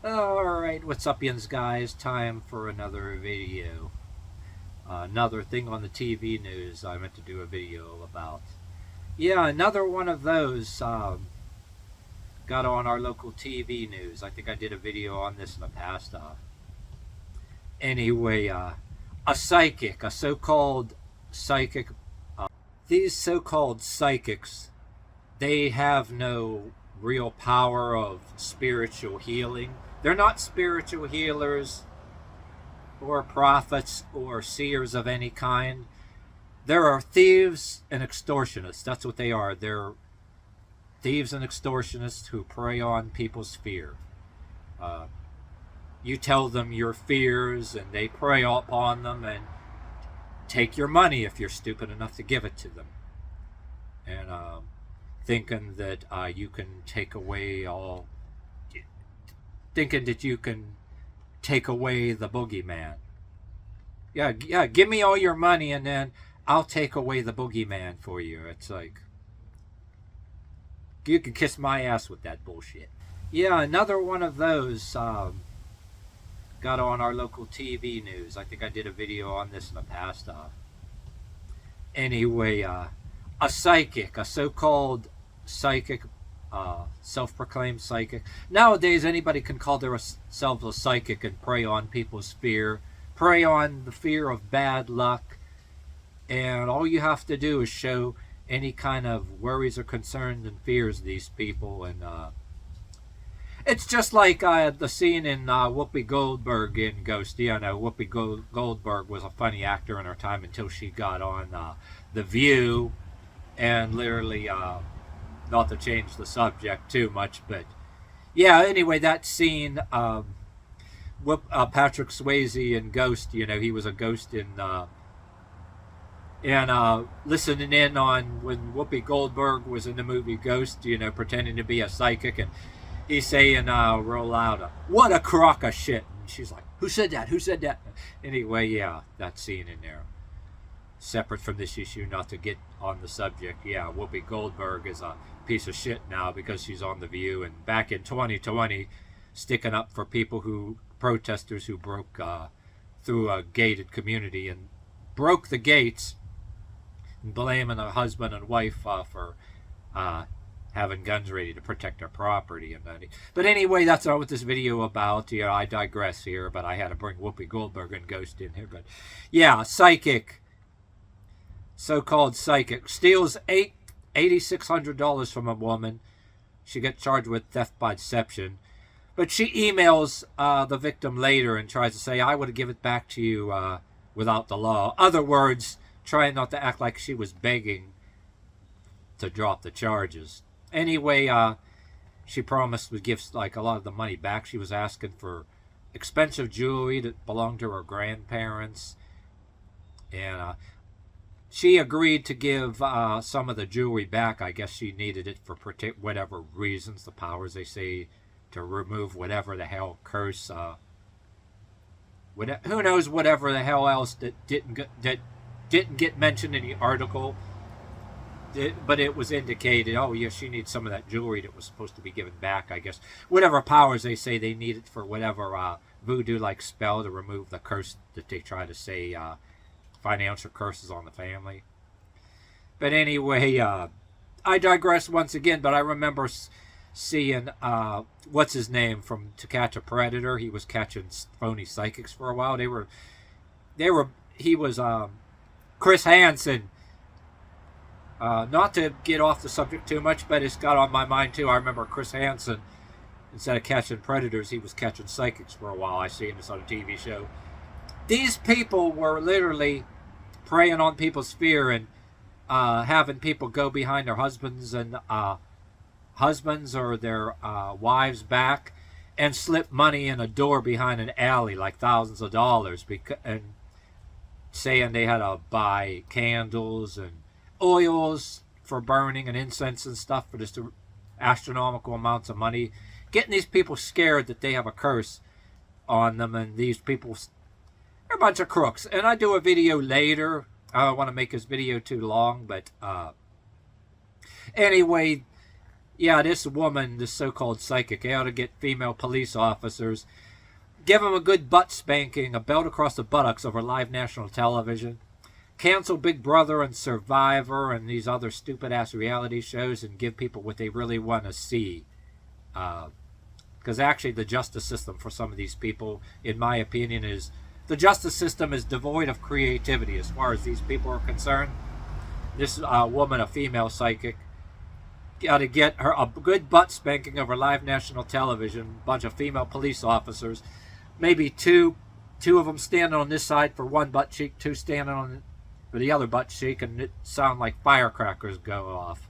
Alright, what's up, yins guys? Time for another video. Another thing on the TV news I meant to do a video about. Yeah, another one of those got on our local TV news. I think I did a video on this in the past. Anyway, a psychic, a so-called psychic. These so-called psychics, they have no real power of spiritual healing. They're not spiritual healers or prophets or seers of any kind. There are thieves and extortionists. That's what they are. They're thieves and extortionists who prey on people's fear. You tell them your fears and they prey upon them and take your money if you're stupid enough to give it to them. And thinking that you can take away all... Thinking that you can take away the boogeyman. Yeah, give me all your money and then I'll take away the boogeyman for you. It's like, you can kiss my ass with that bullshit. Yeah, another one of those got on our local TV news. I think I did a video on this in the past. Anyway, a psychic, a so-called psychic, self-proclaimed psychic. Nowadays, anybody can call themselves a psychic and prey on people's fear, prey on the fear of bad luck, and all you have to do is show any kind of worries or concerns and fears of these people, and it's just like the scene in Whoopi Goldberg in Ghost. You know, Whoopi Goldberg was a funny actor in her time until she got on The View, and literally, not to change the subject too much, but yeah, anyway, that scene, Patrick Swayze in Ghost, you know, he was a ghost in, and listening in on when Whoopi Goldberg was in the movie Ghost, you know, pretending to be a psychic, and he's saying real loud, "What a crock of shit!" And she's like, "Who said that? Who said that?" Anyway, yeah, that scene in there. Separate from this issue, not to get on the subject, yeah, Whoopi Goldberg is a piece of shit now because she's on The View, and back in 2020, sticking up for protesters who broke through a gated community and broke the gates, and blaming a husband and wife for having guns ready to protect their property. But anyway, that's not what this video about. You know, I digress here, but I had to bring Whoopi Goldberg and Ghost in here. But yeah, psychic, so-called psychic, steals $8,600 from a woman. She gets charged with theft by deception, but she emails the victim later and tries to say, "I would have given it back to you without the law." Other words, trying not to act like she was begging to drop the charges. Anyway, she promised to give like a lot of the money back. She was asking for expensive jewelry that belonged to her grandparents, and she agreed to give some of the jewelry back. I guess she needed it for whatever reasons, the powers they say to remove whatever the hell curse. Who knows, whatever the hell else that didn't get mentioned in the article. But it was indicated, oh yeah, she needs some of that jewelry that was supposed to be given back, I guess. Whatever powers they say they need it for, whatever voodoo-like spell to remove the curse that they try to say, financial curses on the family. But anyway, I digress once again, but I remember seeing, what's his name from To Catch a Predator. He was catching phony psychics for a while. He was Chris Hansen. Not to get off the subject too much, but it's got on my mind too. I remember Chris Hansen, instead of catching predators, he was catching psychics for a while. I seen this on a TV show. These people were literally preying on people's fear and having people go behind their husbands or their wives' back and slip money in a door behind an alley, like thousands of dollars, and saying they had to buy candles and oils for burning and incense and stuff for just astronomical amounts of money, getting these people scared that they have a curse on them, and these people are a bunch of crooks. And I do a video later. I don't want to make this video too long, but anyway, Yeah, this woman, this so-called psychic, ought to get female police officers, give them a good butt spanking, a belt across the buttocks over live national television, cancel Big Brother and Survivor and these other stupid-ass reality shows, and give people what they really want to see. Because actually the justice system for some of these people, in my opinion, is the justice system is devoid of creativity as far as these people are concerned. This woman, a female psychic, got to get her a good butt spanking over live national television, bunch of female police officers, maybe two of them standing on this side for one butt cheek, two standing on for the other butt cheek, and it sound like firecrackers go off.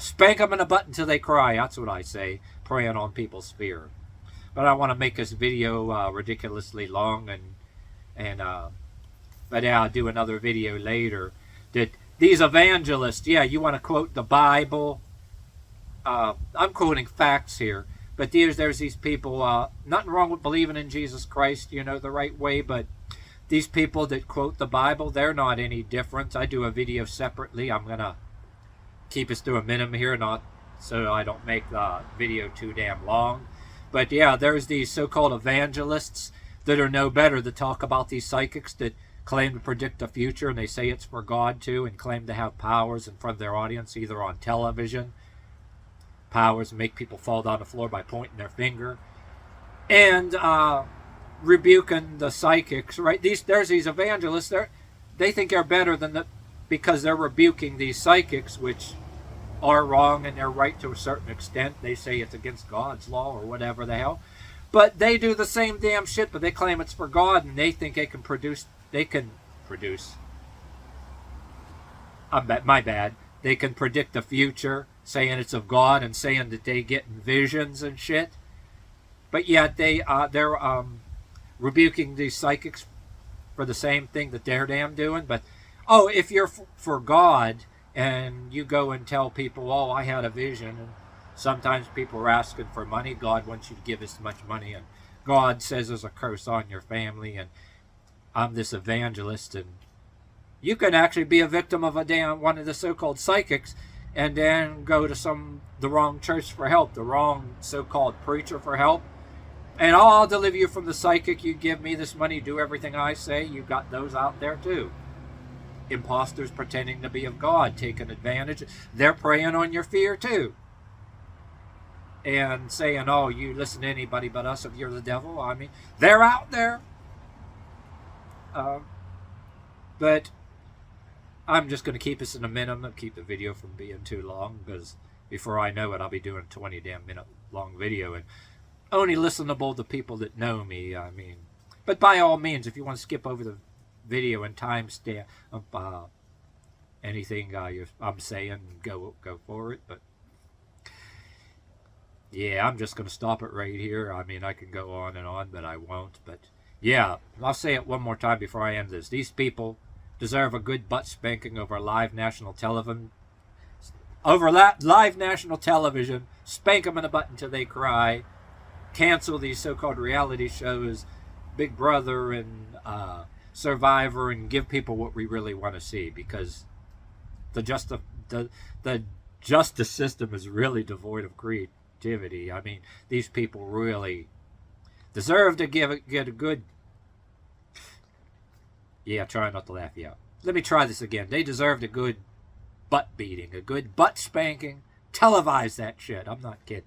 Spank them in the butt until they cry. That's what I say, preying on people's fear. But I want to make this video ridiculously long, but yeah, I'll do another video later. That these evangelists, yeah, you want to quote the Bible. I'm quoting facts here, but there's these people. Nothing wrong with believing in Jesus Christ, the right way, but these people that quote the Bible, they're not any different. I do a video separately. I'm gonna keep us to a minimum here, not so I don't make the video too damn long. But yeah, there's these so-called evangelists that are no better that talk about these psychics that claim to predict the future, and they say it's for God too, and claim to have powers in front of their audience, either on television, powers to make people fall down the floor by pointing their finger, and rebuking the psychics, right? There's these evangelists, they think they're better than because they're rebuking these psychics, which are wrong and they're right to a certain extent. They say it's against God's law or whatever the hell. But they do the same damn shit, but they claim it's for God, and they think they can produce. My bad. They can predict the future, saying it's of God and saying that they get visions and shit. But yet they're rebuking these psychics for the same thing that they're damn doing. But if you're for God and you go and tell people, I had a vision, and sometimes people are asking for money. God wants you to give this much money, and God says there's a curse on your family, and I'm this evangelist, and you can actually be a victim of one of the so-called psychics, and then go to the wrong church for help, the wrong so-called preacher for help, and I'll deliver you from the psychic. You give me this money, do everything I say. You've got those out there too. Imposters pretending to be of God, taking advantage. They're preying on your fear too, and saying, you listen to anybody but us if you're the devil. I mean, they're out there. But I'm just going to keep this in a minimum, keep the video from being too long, because before I know it, I'll be doing a 20 damn minute long video, and only listenable to people that know me. I mean, but by all means, if you want to skip over the video and timestamp anything I'm saying, go for it. But yeah, I'm just going to stop it right here. I mean, I can go on, but I won't. But yeah, I'll say it one more time before I end this. These people deserve a good butt spanking over live national television. Live national television, spank them in the butt until they cry. Cancel these so-called reality shows, Big Brother and Survivor, and give people what we really want to see, because the justice system is really devoid of creativity. I mean, these people really deserve to get a good... Yeah, try not to laugh you out. Let me try this again. They deserved a good butt beating, a good butt spanking. Televise that shit. I'm not kidding.